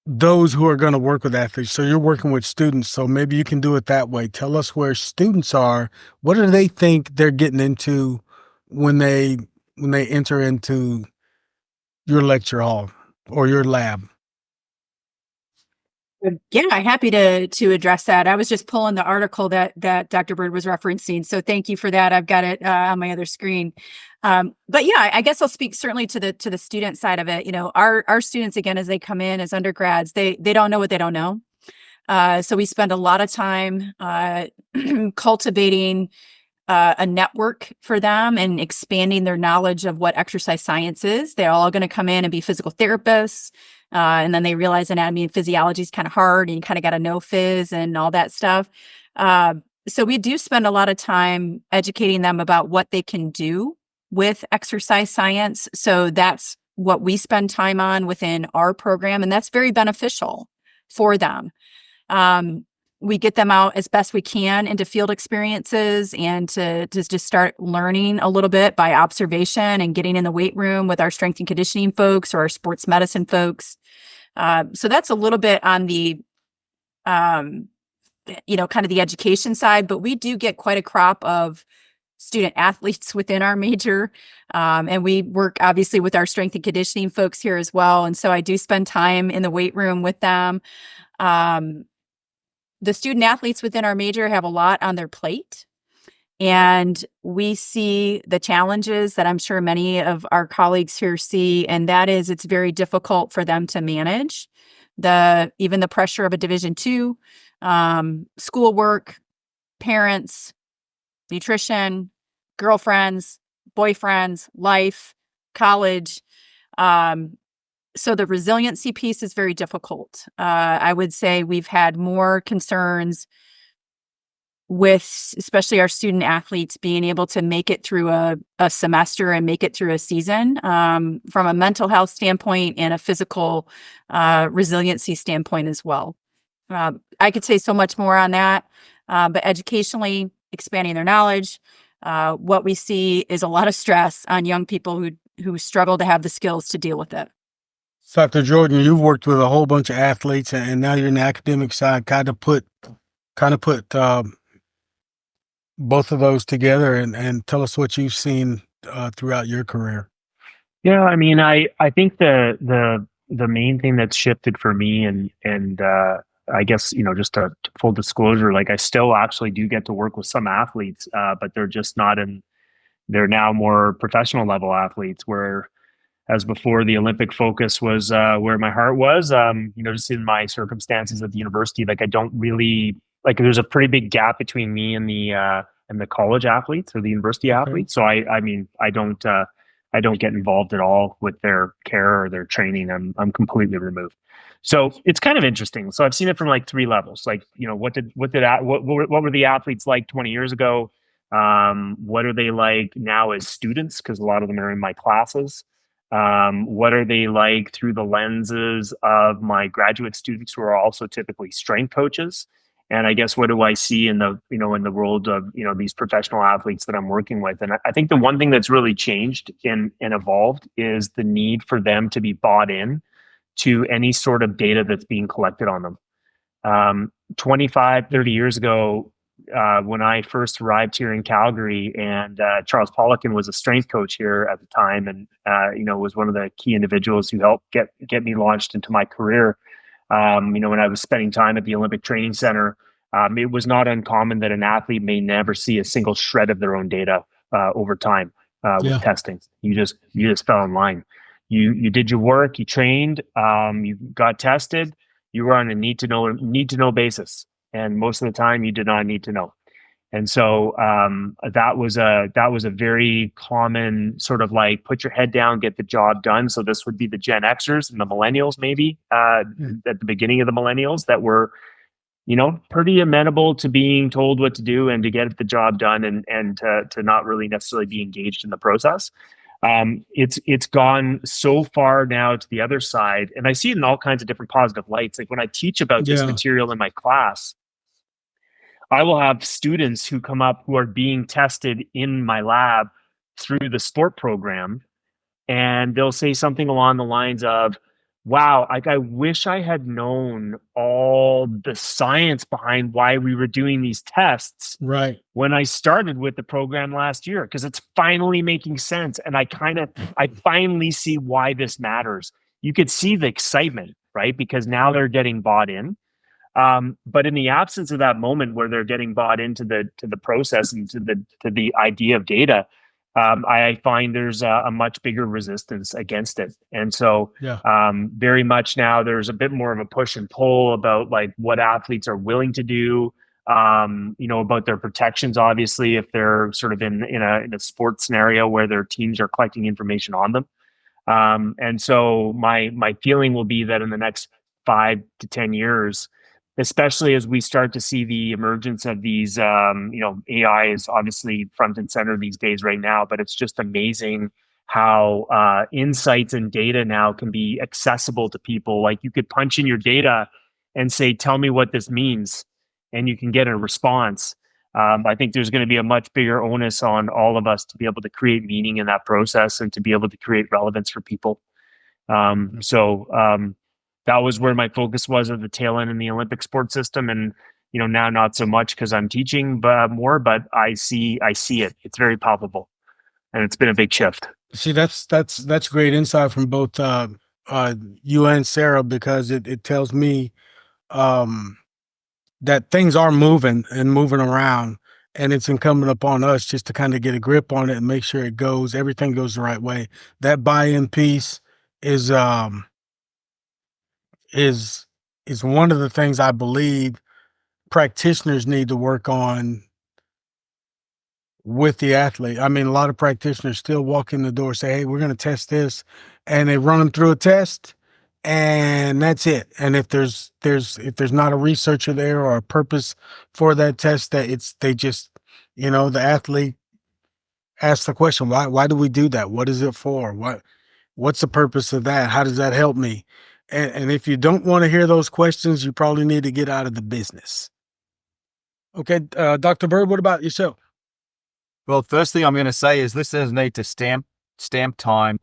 those who are going to work with athletes. So you're working with students. So maybe you can do it that way. Tell us where students are. What do they think they're getting into when they enter into your lecture hall or your lab? Yeah, happy to address that. I was just pulling the article that Dr. Bird was referencing, so thank you for that. I've got it on my other screen. But yeah, I guess I'll speak certainly to the student side of it. Our students, again, as they come in as undergrads, they don't know what they don't know. So we spend a lot of time cultivating a network for them and expanding their knowledge of what exercise science is. They're all going to come in and be physical therapists. And then they realize anatomy and physiology is kind of hard, and you kind of got to know phys and all that stuff. So we do spend a lot of time educating them about what they can do with exercise science. So that's what we spend time on within our program, and that's very beneficial for them. We get them out as best we can into field experiences and to just start learning a little bit by observation and getting in the weight room with our strength and conditioning folks or our sports medicine folks. So that's a little bit on the, kind of the education side, but we do get quite a crop of student athletes within our major. And we work obviously with our strength and conditioning folks here as well. And so I do spend time in the weight room with them. The student athletes within our major have a lot on their plate, and we see the challenges that I'm sure many of our colleagues here see, and that is it's very difficult for them to manage even the pressure of a Division II, schoolwork, parents, nutrition, girlfriends, boyfriends, life, college. So the resiliency piece is very difficult. I would say we've had more concerns with especially our student athletes being able to make it through a semester and make it through a season, from a mental health standpoint and a physical resiliency standpoint as well. I could say so much more on that, but educationally, expanding their knowledge, what we see is a lot of stress on young people who struggle to have the skills to deal with it. Dr. Jordan, you've worked with a whole bunch of athletes, and now you're in the academic side. Kind of put both of those together, and tell us what you've seen throughout your career. Yeah, I mean, I think the main thing that's shifted for me, and I guess, just to full disclosure, like I still actually do get to work with some athletes, but they're just not in. They're now more professional level athletes, where as before the Olympic focus was where my heart was. Just in my circumstances at the university, like I don't really like. There's a pretty big gap between me and the college athletes or the university athletes. So I mean, I don't get involved at all with their care or their training. I'm completely removed. So it's kind of interesting. So I've seen it from like three levels. Like, what were the athletes like 20 years ago? What are they like now as students? Because a lot of them are in my classes. What are they like through the lenses of my graduate students who are also typically strength coaches? And I guess what do I see in the in the world of these professional athletes that I'm working with? And I think the one thing that's really changed and evolved is the need for them to be bought in to any sort of data that's being collected on them. 25, 30 years ago, when I first arrived here in Calgary, and Charles Poliquin was a strength coach here at the time, and was one of the key individuals who helped get me launched into my career. When I was spending time at the Olympic Training Center, it was not uncommon that an athlete may never see a single shred of their own data over time with testing. You just fell in line. You did your work, you trained, you got tested, you were on a need to know basis, and most of the time you did not need to know. And so that was a very common sort of like, put your head down, get the job done. So this would be the Gen Xers and the millennials, maybe at the beginning of the millennials, that were pretty amenable to being told what to do and to get the job done, and to not really necessarily be engaged in the process. It's gone so far now to the other side, and I see it in all kinds of different positive lights. Like when I teach about this material in my class, I will have students who come up who are being tested in my lab through the sport program, and they'll say something along the lines of, wow, like I wish I had known all the science behind why we were doing these tests when I started with the program last year, because it's finally making sense. And I finally see why this matters. You could see the excitement, right? Because now they're getting bought in. But in the absence of that moment where they're getting bought into the process and to the idea of data, I find there's a much bigger resistance against it. And so very much now there's a bit more of a push and pull about like what athletes are willing to do, about their protections, obviously, if they're sort of in a sports scenario where their teams are collecting information on them. And so my feeling will be that in the next 5 to 10 years, especially as we start to see the emergence of these, AI is obviously front and center these days right now, but it's just amazing how insights and data now can be accessible to people. Like you could punch in your data and say, tell me what this means, and you can get a response. I think there's going to be a much bigger onus on all of us to be able to create meaning in that process and to be able to create relevance for people. That was where my focus was at the tail end in the Olympic sports system. And, now not so much because I'm teaching more, but I see it. It's very palpable, and it's been a big shift. See, that's great insight from both you and Sarah, because it tells me that things are moving around, and it's incumbent upon us just to kind of get a grip on it and make sure everything goes the right way. That buy-in piece is one of the things I believe practitioners need to work on with the athlete. I mean, a lot of practitioners still walk in the door, say, "Hey, we're going to test this," and they run them through a test, and that's it. And if there's not a researcher there or a purpose for that test, that they just, the athlete asks the question, why do we do that? What is it for? What's the purpose of that? How does that help me? And if you don't want to hear those questions, you probably need to get out of the business. Okay, Dr. Bird, what about yourself? Well, first thing I'm going to say is listeners need to stamp time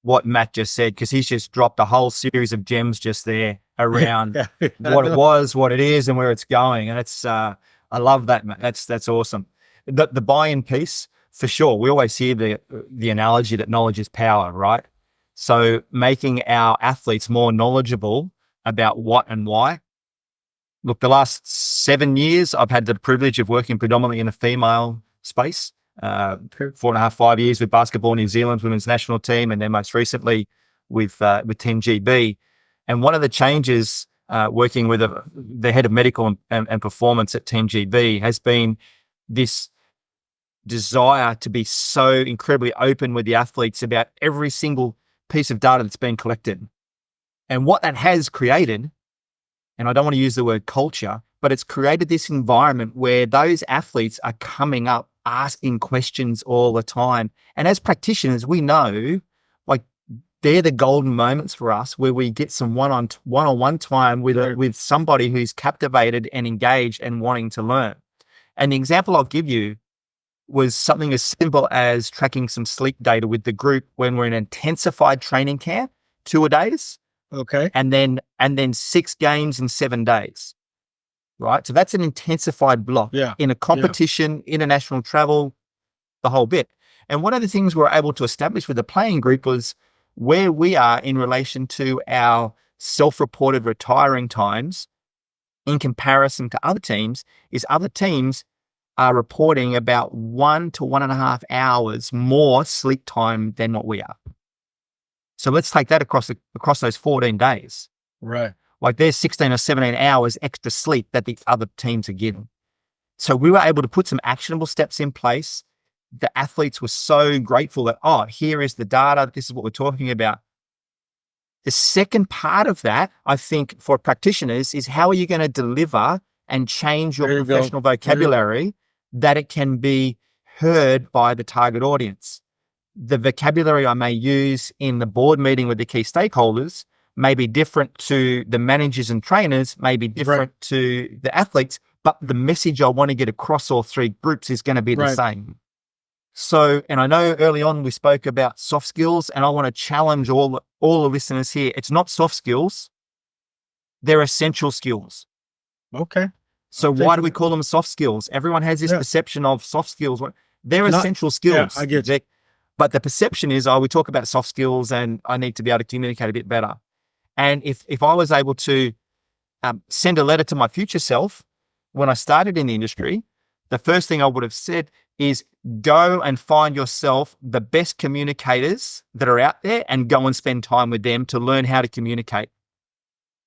what Matt just said, because he's just dropped a whole series of gems just there around what it was, what it is, and where it's going. And it's I love that, Matt. That's awesome. The buy-in piece, for sure. We always hear the analogy that knowledge is power, right? So making our athletes more knowledgeable about what and why. Look, the last 7 years, I've had the privilege of working predominantly in a female space. 4.5, 5 years with Basketball New Zealand's women's national team, and then most recently with Team GB. And one of the changes working with the head of medical and performance at Team GB has been this desire to be so incredibly open with the athletes about every single piece of data that's been collected. And what that has created, and I don't want to use the word culture, but it's created this environment where those athletes are coming up, asking questions all the time. And as practitioners, we know, like, they're the golden moments for us where we get some one-on-one time with somebody who's captivated and engaged and wanting to learn. And the example I'll give you was something as simple as tracking some sleep data with the group when we're in intensified training camp, 2-a-days. Okay. And then 6 games in 7 days, right? So that's an intensified block in a competition, international travel, the whole bit. And one of the things we're able to establish with the playing group was where we are in relation to our self-reported retiring times in comparison to other teams is other teams are reporting about 1 to 1.5 hours more sleep time than what we are. So let's take that across those 14 days. Right. Like there's 16 or 17 hours extra sleep that the other teams are getting. So we were able to put some actionable steps in place. The athletes were so grateful that, here is the data. This is what we're talking about. The second part of that, I think, for practitioners is how are you going to deliver and change your professional vocabulary that it can be heard by the target audience. The vocabulary I may use in the board meeting with the key stakeholders may be different to the managers and trainers, may be different to the athletes, but the message I want to get across all 3 groups is going to be the same. So, and I know early on we spoke about soft skills, and I want to challenge all the listeners here. It's not soft skills. They're essential skills. Okay. So why do we call them soft skills? Everyone has this perception of soft skills. They're essential skills. Yeah, I get you. But the perception is, we talk about soft skills and I need to be able to communicate a bit better. And if I was able to send a letter to my future self when I started in the industry, the first thing I would have said is go and find yourself the best communicators that are out there and go and spend time with them to learn how to communicate.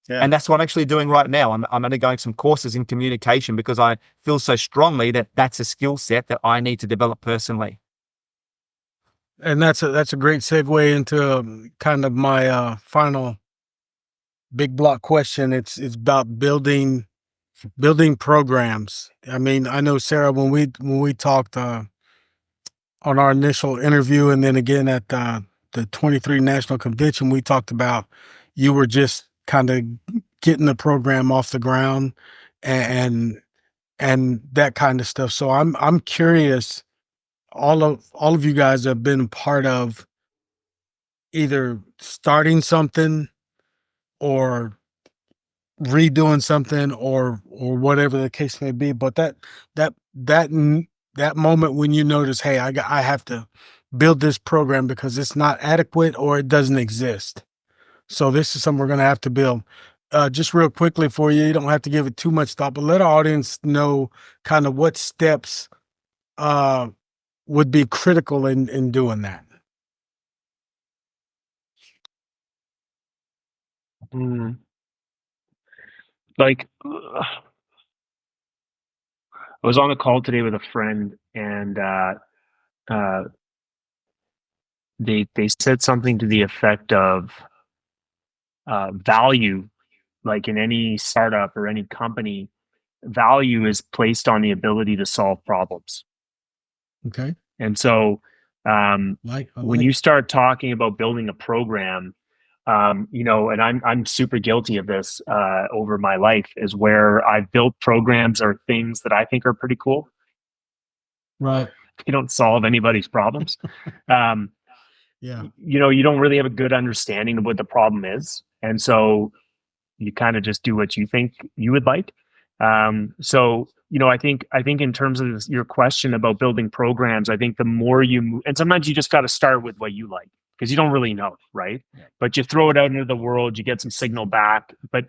Yeah. And that's what I'm actually doing right now. I'm undergoing some courses in communication because I feel so strongly that that's a skill set that I need to develop personally. And that's a great segue into kind of my final big block question. It's about building programs. I mean, I know, Sarah, when we talked on our initial interview, and then again at the 23 National Convention, we talked about you were just kind of getting the program off the ground and that kind of stuff. So I'm curious. All of you guys have been part of either starting something or redoing something or whatever the case may be. But that moment when you notice, hey, I have to build this program because it's not adequate or it doesn't exist. So this is something we're going to have to build. Just real quickly for you, you don't have to give it too much thought, but let our audience know kind of what steps would be critical in doing that. Like, I was on a call today with a friend, and they said something to the effect of value, like in any startup or any company, value is placed on the ability to solve problems. Okay. And so when you it. start talking about building a program, and I'm super guilty of this over my life, is where I've built programs or things that I think are pretty cool. Right. They don't solve anybody's problems. um, Yeah. you don't really have a good understanding of what the problem is, and so you kind of just do what you think you would like. So I think in terms of your question about building programs, I think the more you move, and sometimes you just got to start with what you like, because you don't really know, right? Yeah. But you throw it out into the world, you get some signal back. But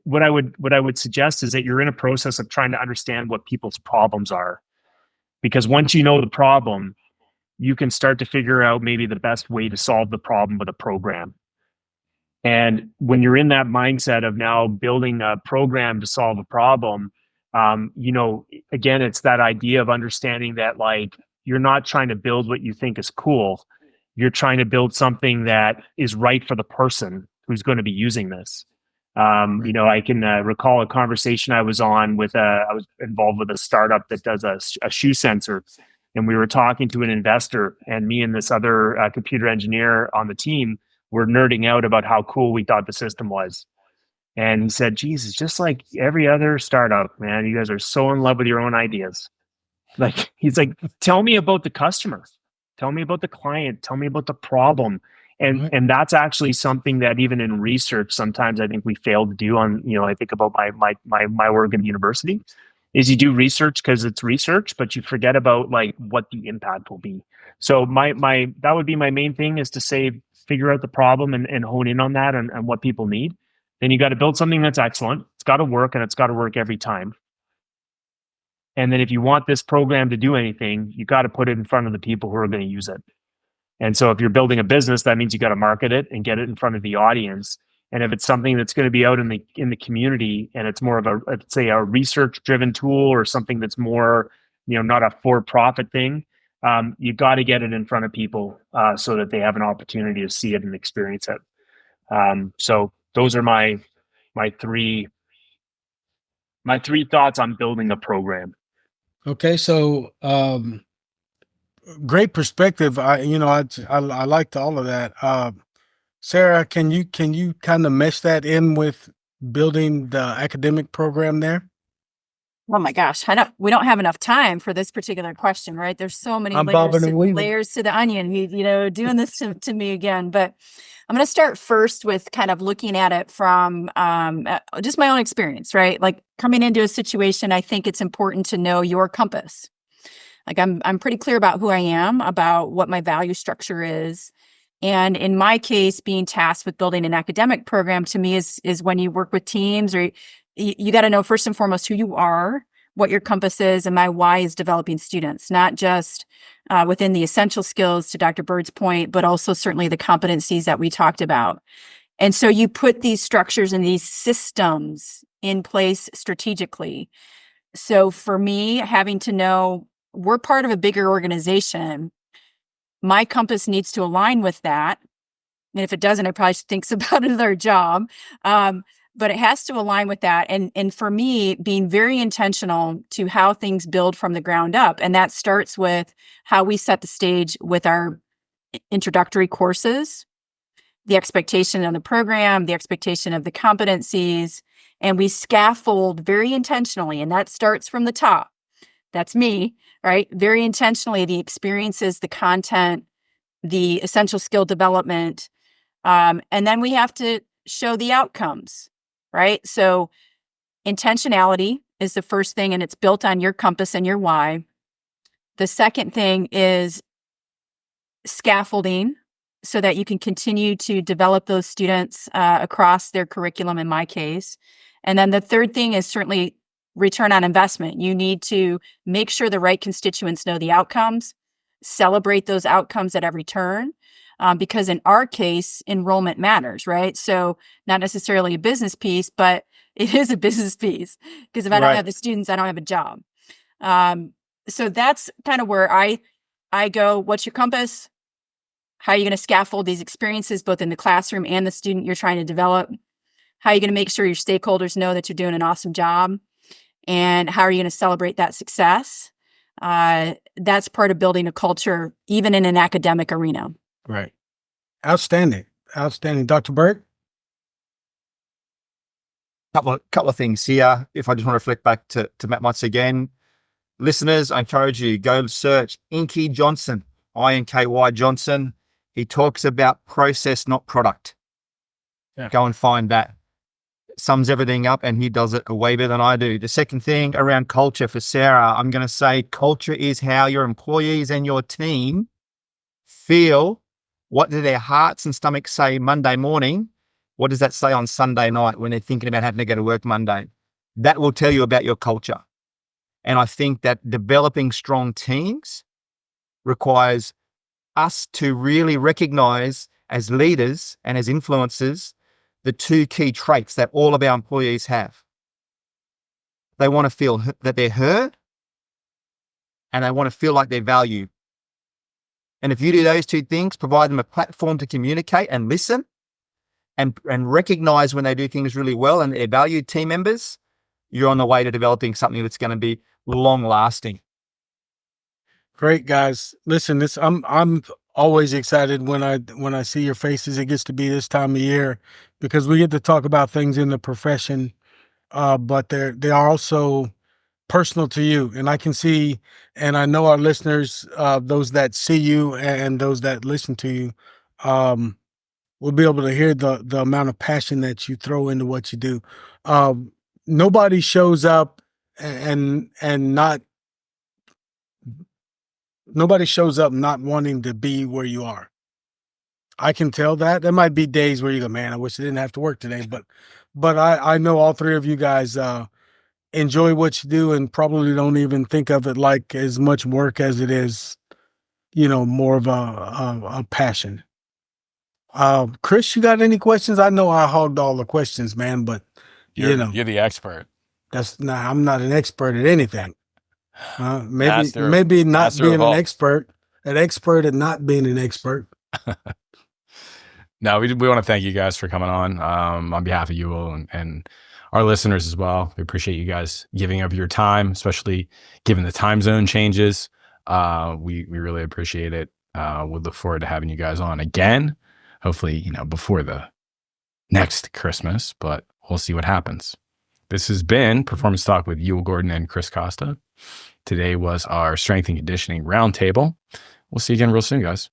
what I would suggest is that you're in a process of trying to understand what people's problems are, because once you know the problem, you can start to figure out maybe the best way to solve the problem with a program. And when you're in that mindset of now building a program to solve a problem, again, it's that idea of understanding that, like, you're not trying to build what you think is cool. You're trying to build something that is right for the person who's going to be using this. I can recall a conversation I was on with I was involved with a startup that does a shoe sensor. And we were talking to an investor, and me and this other computer engineer on the team were nerding out about how cool we thought the system was. And he said, geez, it's just like every other startup, man. You guys are so in love with your own ideas. Like, he's like, tell me about the customer. Tell me about the client. Tell me about the problem. And that's actually something that even in research, sometimes I think we fail to do on, I think about my work in the university, is you do research because it's research, but you forget about like what the impact will be. So that would be my main thing, is to say, figure out the problem and hone in on that and what people need. Then you got to build something that's excellent. It's got to work, and it's got to work every time. And then if you want this program to do anything, you got to put it in front of the people who are going to use it. And so if you're building a business, that means you got to market it and get it in front of the audience. And if it's something that's going to be out in the community, and it's more of let's say a research driven tool, or something that's more, not a for-profit thing, you got to get it in front of people so that they have an opportunity to see it and experience it. So those are my three thoughts on building a program. Okay, so great perspective. I liked all of that. Sarah, can you kind of mesh that in with building the academic program there? Oh my gosh, we don't have enough time for this particular question, right? There's so many layers to the onion, doing this to me again. But I'm going to start first with kind of looking at it from just my own experience, right? Like, coming into a situation, I think it's important to know your compass. Like, I'm pretty clear about who I am, about what my value structure is. And in my case, being tasked with building an academic program, to me, is when you work with teams, or you got to know first and foremost who you are, what your compass is, and my why is developing students, not just within the essential skills, to Dr. Bird's point, but also certainly the competencies that we talked about. And so you put these structures and these systems in place strategically. So for me, having to know we're part of a bigger organization, my compass needs to align with that. And if it doesn't, I probably thinks about another job. But it has to align with that. And for me, being very intentional to how things build from the ground up. And that starts with how we set the stage with our introductory courses, the expectation of the program, the expectation of the competencies, and we scaffold very intentionally. And that starts from the top. That's me, right? Very intentionally, the experiences, the content, the essential skill development. And then we have to show the outcomes, right? So intentionality is the first thing, and it's built on your compass and your why. The second thing is scaffolding, so that you can continue to develop those students across their curriculum, in my case. And then the third thing is certainly return on investment. You need to make sure the right constituents know the outcomes, celebrate those outcomes at every turn. Because in our case, enrollment matters, right? So not necessarily a business piece, but it is a business piece, because if I don't have the students, I don't have a job. So that's kind of where I go, what's your compass? How are you going to scaffold these experiences, both in the classroom and the student you're trying to develop? How are you going to make sure your stakeholders know that you're doing an awesome job? And how are you going to celebrate that success? That's part of building a culture, even in an academic arena. Right. Outstanding. Outstanding. Dr. Bird? Couple of things here. If I just want to reflect back to Matt once again, listeners, I encourage you, go search Inky Johnson, INKY Johnson. He talks about process, not product. Yeah. Go and find that. Sums everything up, and he does it way better than I do. The second thing around culture for Sarah, I'm going to say culture is how your employees and your team feel. What do their hearts and stomachs say Monday morning? What does that say on Sunday night when they're thinking about having to go to work Monday? That will tell you about your culture. And I think that developing strong teams requires us to really recognize as leaders and as influencers the two key traits that all of our employees have. They want to feel that they're heard, and they want to feel like they're valued. And if you do those two things, provide them a platform to communicate and listen and recognize when they do things really well and they're valued team members, you're on the way to developing something that's going to be long lasting. Great, guys. Listen, I'm always excited when I see your faces. It gets to be this time of year because we get to talk about things in the profession, but they are also personal to you. And I can see, and I know our listeners, those that see you and those that listen to you, will be able to hear the amount of passion that you throw into what you do. Nobody shows up and not nobody shows up not wanting to be where you are. I can tell that. There might be days where you go, man, I wish I didn't have to work today, but I know all three of you guys enjoy what you do and probably don't even think of it like as much work as it is, more of a passion. Chris, you got any questions? I know I hogged all the questions, man, but You're the expert. I'm not an expert at anything. Master Maybe not master being of an all. expert at not being an expert. No, we want to thank you guys for coming on behalf of you all and our listeners as well. We appreciate you guys giving up your time, especially given the time zone changes. We really appreciate it. We look forward to having you guys on again, hopefully, before the next Christmas, but we'll see what happens. This has been Performance Talk with Ewell Gordon and Chris Costa. Today was our strength and conditioning roundtable. We'll see you again real soon, guys.